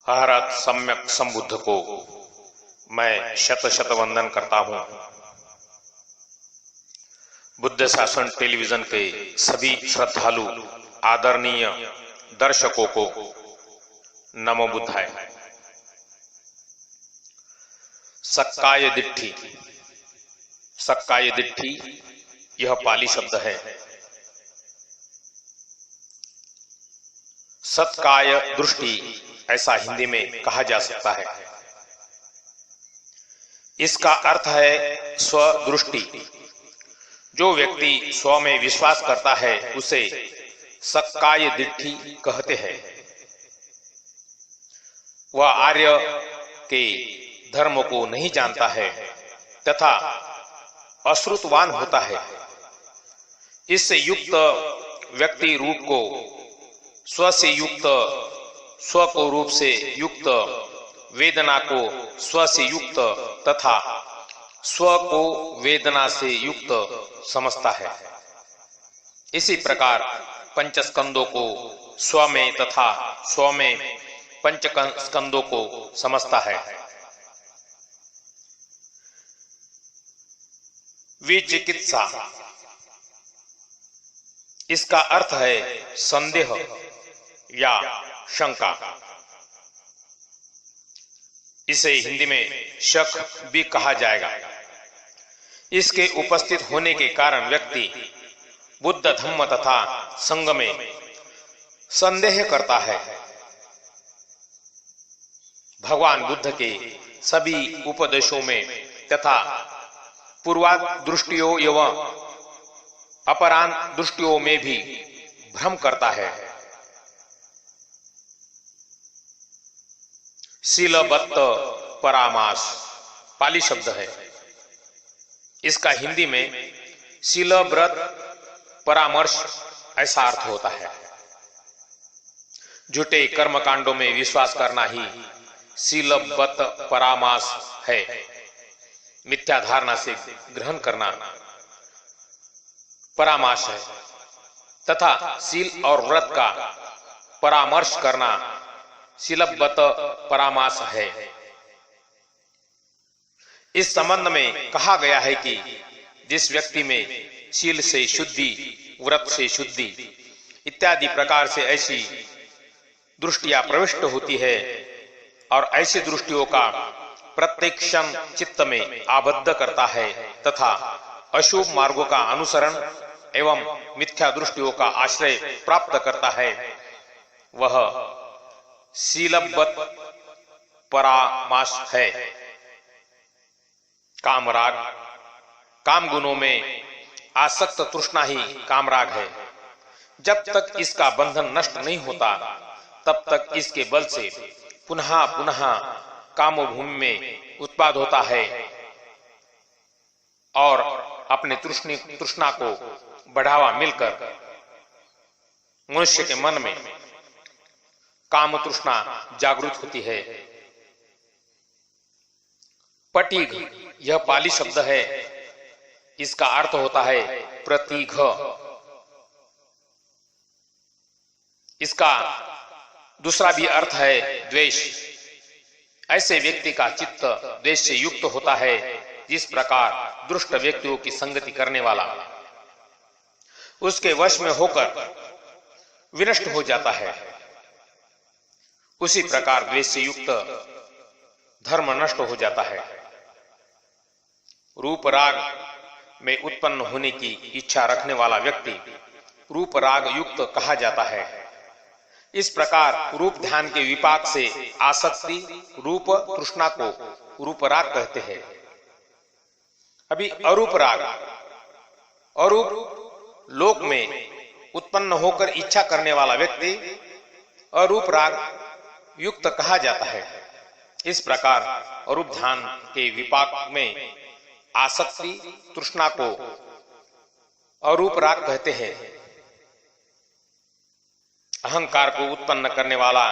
भारत सम्यक संबुद्ध को मैं शत शत वंदन करता हूं। बुद्ध शासन टेलीविजन के सभी श्रद्धालु आदरणीय दर्शकों को नमो बुद्धाय। सक्काय दिट्ठी, सक्काय दिट्ठी यह पाली शब्द है। सत्काय दृष्टि ऐसा हिंदी में कहा जा सकता है। इसका अर्थ है स्वदृष्टि। जो व्यक्ति स्व में विश्वास करता है उसे सक्काय दिट्ठी कहते हैं। वह आर्य के धर्म को नहीं जानता है तथा अश्रुतवान होता है। इससे युक्त व्यक्ति रूप को स्व से युक्त, स्व को रूप से युक्त, वेदना को स्व से युक्त तथा स्व को वेदना से युक्त समझता है। इसी प्रकार पंचस्कंदों को स्व में तथा स्व में पंचस्कंदों को समझता है। विचिकित्सा, इसका अर्थ है संदेह या शंका। इसे हिंदी में शक भी कहा जाएगा। इसके उपस्थित होने के कारण व्यक्ति बुद्ध धम्म तथा संघ में संदेह करता है। भगवान बुद्ध के सभी उपदेशों में तथा पूर्वाद दृष्टियों एवं अपरांत दृष्टियों में भी भ्रम करता है। शीलबत्त परामास पाली शब्द है। इसका हिंदी में शीलव्रत परामर्श ऐसा अर्थ होता है। झूठे कर्मकांडों में विश्वास करना ही शीलबत्त परामास है। मिथ्या धारणा से ग्रहण करना परामर्श है तथा शील और व्रत का परामर्श करना शीलबत्त परामर्श है। इस संबंध में कहा गया है कि जिस व्यक्ति में शील से शुद्धि, व्रत से शुद्धि इत्यादि प्रकार से ऐसी दृष्टियां प्रविष्ट होती है और ऐसी दृष्टियों का प्रत्येक क्षण चित्त में आबद्ध करता है तथा अशुभ मार्गों का अनुसरण एवं मिथ्या दृष्टियों का आश्रय प्राप्त करता है, वह शीलबत्त परामर्श है। कामराग, काम गुणों में आसक्त तृष्णा ही कामराग है। जब तक इसका बंधन नष्ट नहीं होता तब तक इसके बल से पुनः पुनः कामभूमि में उत्पाद होता है और अपने तृष्णा को बढ़ावा मिलकर मनुष्य के मन में काम तृष्णा जागृत होती है। पटीघ यह पाली शब्द है। इसका अर्थ होता है प्रतीघ। इसका दूसरा भी अर्थ है द्वेष। ऐसे व्यक्ति का चित्त द्वेष से युक्त होता है जिस प्रकार दुष्ट व्यक्तियों की संगति करने वाला उसके वश में होकर विनष्ट हो जाता है, उसी प्रकार द्वेष से युक्त धर्म नष्ट हो जाता है। रूप राग में उत्पन्न होने की इच्छा रखने वाला व्यक्ति रूप राग युक्त कहा जाता है। इस प्रकार रूप ध्यान के विपाक से आसक्ति रूप तृष्णा को रूप राग कहते हैं। अभी अरूप राग, अरूप लोक में उत्पन्न होकर इच्छा करने वाला व्यक्ति अरूप राग युक्त कहा जाता है। इस प्रकार अरूप ध्यान के विपाक में आसक्ति तृष्णा को अरूप राग कहते हैं। अहंकार को उत्पन्न करने वाला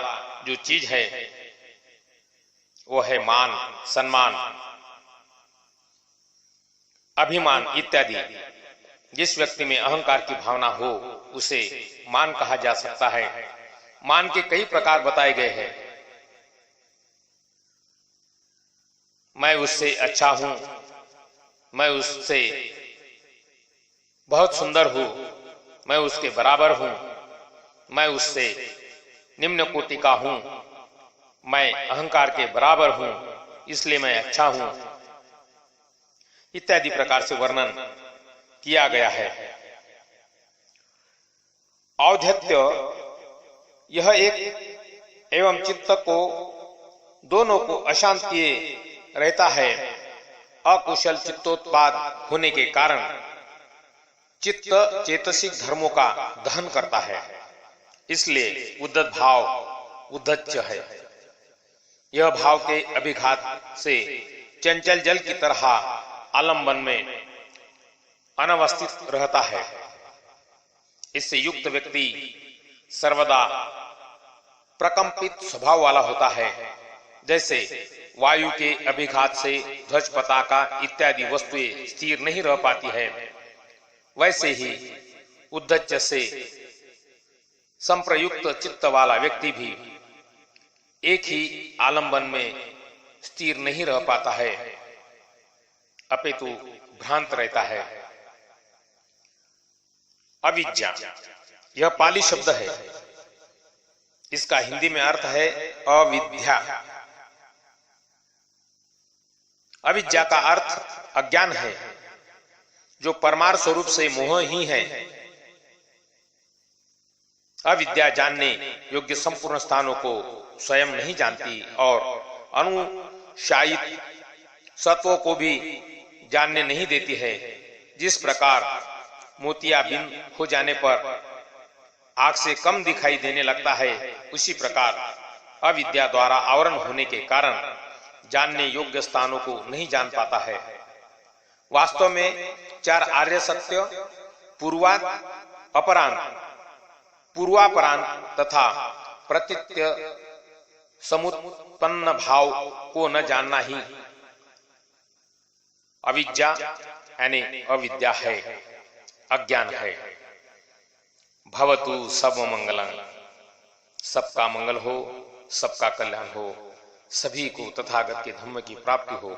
जो चीज है वो है मान, सम्मान, अभिमान इत्यादि। जिस व्यक्ति में अहंकार की भावना हो उसे मान कहा जा सकता है। मान के कई प्रकार बताए गए हैं। मैं उससे अच्छा हूं, मैं उससे बहुत सुंदर हूं, मैं उसके बराबर हूं, मैं उससे निम्न कोटि का हूं, मैं अहंकार के बराबर हूं, इसलिए मैं अच्छा हूं, इत्यादि प्रकार से वर्णन किया गया है। औद्धत्य यह एक एवं चित्त को दोनों को अशांत किए रहता है। अकुशल चित्तोत्पाद होने के कारण चित्त चेतसिक धर्मों का दहन करता है, इसलिए उद्धत भाव उद्धत्य है। यह भाव के अभिघात से चंचल जल की तरह आलंबन में अनवस्थित रहता है। इससे युक्त व्यक्ति सर्वदा प्रकंपित स्वभाव वाला होता है। जैसे वायु के अभिघात से ध्वज पताका इत्यादि वस्तुएं स्थिर नहीं रह पाती है, वैसे ही उद्धत्य से संप्रयुक्त चित्त वाला व्यक्ति भी एक ही आलंबन में स्थिर नहीं रह पाता है, अपितु भ्रांत रहता है। अविद्या यह पाली शब्द है, इसका हिंदी में अर्थ है अविद्या। अविद्या का अर्थ अज्ञान है, जो परमार्थ स्वरूप से मोह ही है। अविद्या जानने योग्य संपूर्ण स्थानों को स्वयं नहीं जानती और अनुशायित सत्वों को भी जानने नहीं देती है। जिस प्रकार मोतियाबिंद हो जाने पर आंख से कम दिखाई देने लगता है, उसी प्रकार अविद्या द्वारा आवरण होने के कारण जानने योग्य स्थानों को नहीं जान पाता है। वास्तव में चार आर्य सत्य पूर्वात, अपरांत, पूर्वापरांत तथा प्रतीत्य समुत्पन्न भाव को न जानना ही अविद्या यानी अविद्या है, अज्ञान है। भवतु सर्वमंगलं, सबका मंगल हो, सबका कल्याण हो, सभी को तथागत के धम्म की प्राप्ति हो।